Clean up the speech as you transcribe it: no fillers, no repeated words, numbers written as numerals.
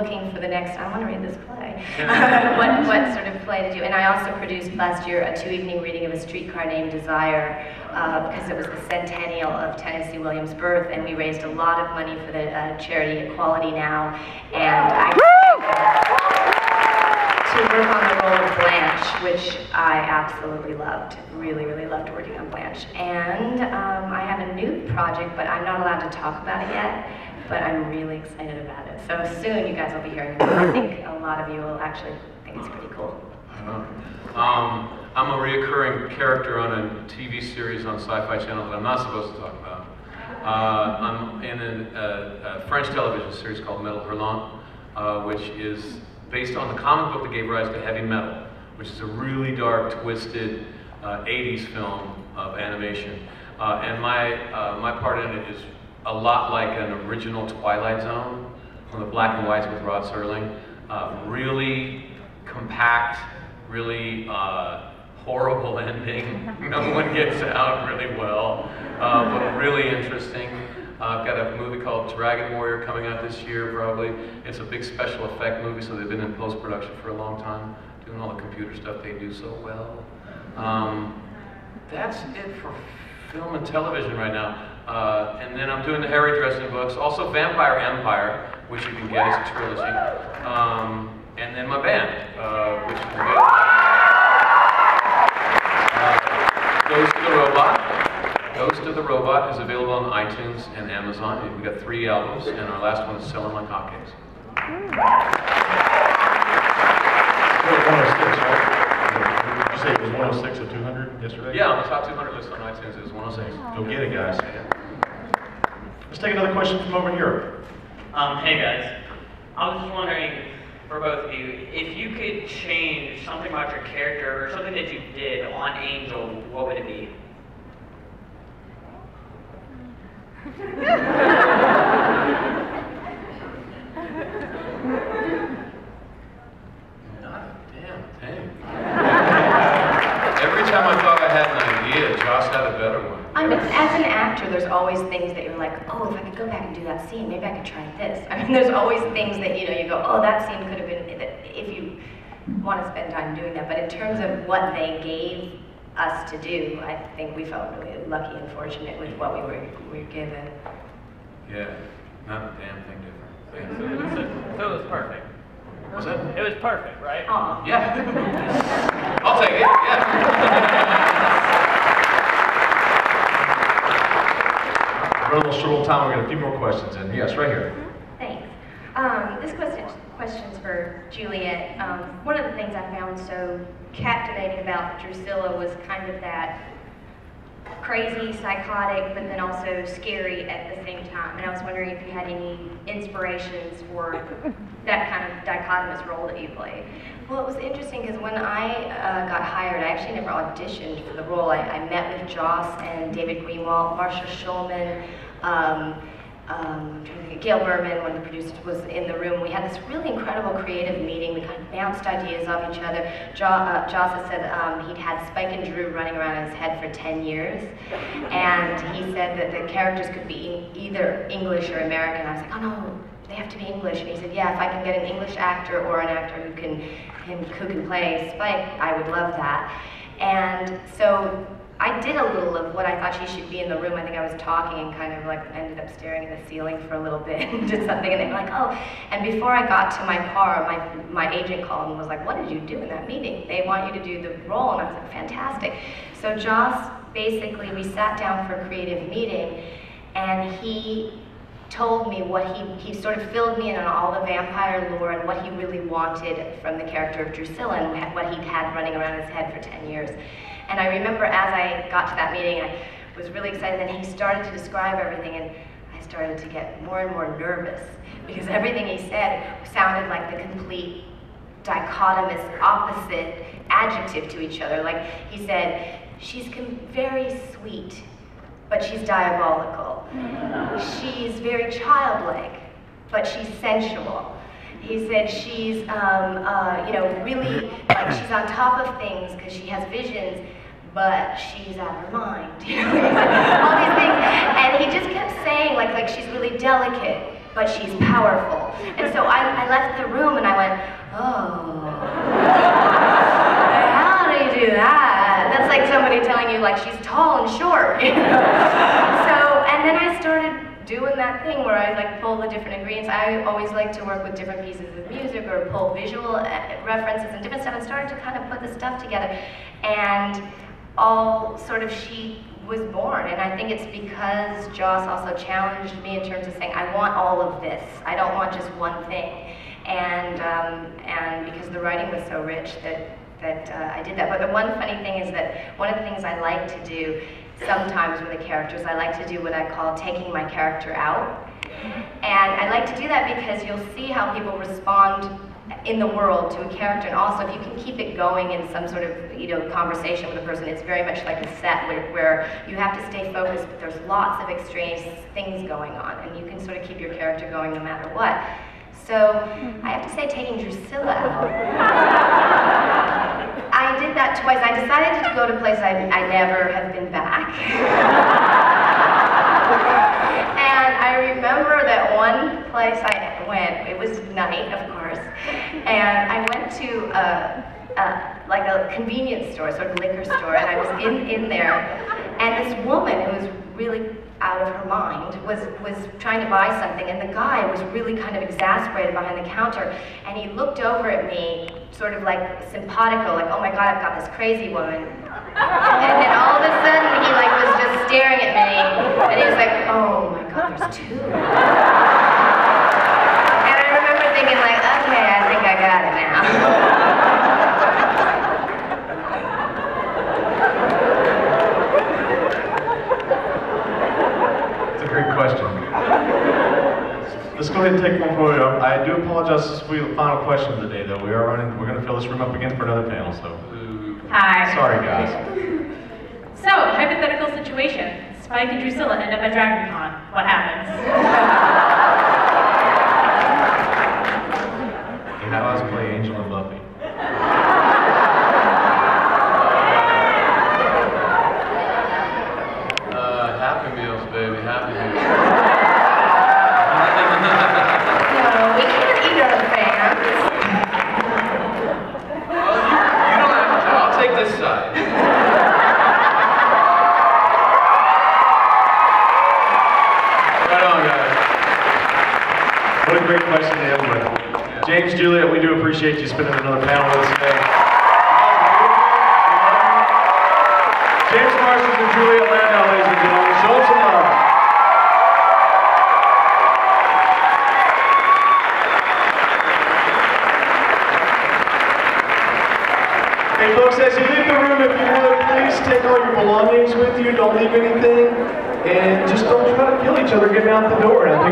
looking for the next, I want to read this play, what sort of play to do. And I also produced last year a 2-evening reading of A Streetcar Named Desire, because it was the centennial of Tennessee Williams' birth, and we raised a lot of money for the charity Equality Now, and I to work on the role of Blanche, which I absolutely loved. Really, really loved working on Blanche. And I have a new project, but I'm not allowed to talk about it yet, but I'm really excited about it. So soon you guys will be hearing about it. I think a lot of you will actually think it's pretty cool. I'm a reoccurring character on a TV series on Sci-Fi Channel that I'm not supposed to talk about. I'm in a French television series called Metal Hurlant, which is based on the comic book that gave rise to Heavy Metal, which is a really dark, twisted 80s film of animation. And my part in it is a lot like an original Twilight Zone, from the black and whites with Rod Serling. Really compact, really horrible ending. No one gets out really well, but really interesting. I've got a movie called Dragon Warrior coming out this year, probably. It's a big special effect movie, so they've been in post-production for a long time, doing all the computer stuff they do so well. That's it for film and television right now. And then I'm doing the Harry Dresden books, also Vampire Empire, which you can get as a trilogy. And then my band, which you can get. Ghost of the Robot. Ghost of the Robot is available on iTunes and Amazon. We've got 3 albums, and our last one is selling like hotcakes. 106, right? Did you say it was 106 of 200 yesterday? Yeah, on the top 200 list on iTunes, it was 106. Go get it, guys. Let's take another question from over here. Hey guys, I was just wondering, for both of you, if you could change something about your character or something that you did on Angel, what would it be? Not a damn thing. Every time I thought I had an idea, Josh had a better one. I mean, as an actor, there's always things that you're like, oh, if I could go back and do that scene, maybe I could try this. I mean, there's always things that, you know, you go, oh, that scene could have been, if you want to spend time doing that. But in terms of what they gave us to do, I think we felt really lucky and fortunate with what we were given. Yeah, not a damn thing different. So it was perfect. Was it? It was perfect, right? Aw. Yeah. I'll take it, yeah. We're a little short on time. We've got a few more questions in. Yes, right here. Thanks. This question's for Juliet. One of the things I found so captivating about Drusilla was kind of that crazy, psychotic, but then also scary at the same time. And I was wondering if you had any inspirations for that kind of dichotomous role that you played. Well, it was interesting because when I got hired, I actually never auditioned for the role. I met with Joss and David Greenwald, Marcia Schulman, Gail Berman, one of the producers, was in the room. We had this really incredible creative meeting. We kind of bounced ideas off each other. Joss had said he'd had Spike and Drew running around in his head for 10 years. And he said that the characters could be either English or American. I was like, oh no, they have to be English. And he said, yeah, if I can get an English actor or an actor who can play Spike, I would love that. And so I did a little of what I thought she should be in the room. I think I was talking and kind of like ended up staring at the ceiling for a little bit and did something, and they were like, oh. And before I got to my car, my agent called and was like, what did you do in that meeting? They want you to do the role. And I was like, fantastic. So Joss, basically, we sat down for a creative meeting, and he told me what he sort of filled me in on all the vampire lore and what he really wanted from the character of Drusilla and what he'd had running around his head for 10 years. And I remember as I got to that meeting, I was really excited, and he started to describe everything, and I started to get more and more nervous because everything he said sounded like the complete dichotomous opposite adjective to each other. Like he said, she's very sweet, but she's diabolical. She's very childlike, but she's sensual. He said she's, you know, really, like she's on top of things because she has visions, but she's out of her mind. You know, all these things. And he just kept saying, like she's really delicate, but she's powerful. And so I left the room and I went, oh, how do you do that? That's like somebody telling you like she's tall and short. You know? So, and then I started doing that thing where I like pull the different ingredients. I always like to work with different pieces of music or pull visual references and different stuff and started to kind of put the stuff together. And all sort of she was born, and I think it's because Joss also challenged me in terms of saying, I want all of this. I don't want just one thing. And because the writing was so rich that I did that. But the one funny thing is that one of the things I like to do sometimes with the characters, I like to do what I call taking my character out. And I like to do that because you'll see how people respond in the world to a character, and also if you can keep it going in some sort of conversation with a person, it's very much like a set where you have to stay focused, but there's lots of extraneous things going on, and you can sort of keep your character going no matter what. So I have to say, taking Drusilla out, I did that twice. I decided to go to a place I never have been back. And I remember that one place I went, it was night, of course, and I went to like a convenience store, sort of liquor store, and I was in there, and this woman who was really out of her mind was trying to buy something, and the guy was really kind of exasperated behind the counter, and he looked over at me, sort of like simpatico, like, oh my God, I've got this crazy woman. And then all of a sudden, he like was just staring at me, and he was like, oh my God, there's two. And I remember thinking like, okay, I think I got it now. It's a great question. Let's go ahead and take one more. I do apologize, this will be the final question of the day, though. We're going to fill this room up again for another panel, so. Hi. Sorry, guys. So, hypothetical situation. Spike and Drusilla end up at DragonCon. What happens? And how does play Angel and Buffy? Happy Meals, baby, Happy Meals. No, we can't eat our fans. Well, you don't have to. I'll take this side. Right on, guys. What a great question to end with. James, Juliet, we do appreciate you spending another panel with us today. James Parsons and Juliet Landau, ladies and gentlemen. Show them some love. Hey folks, as you leave the room, if you would, please take all your belongings with you. Don't leave anything. And just don't try to kill each other getting out the door. And I think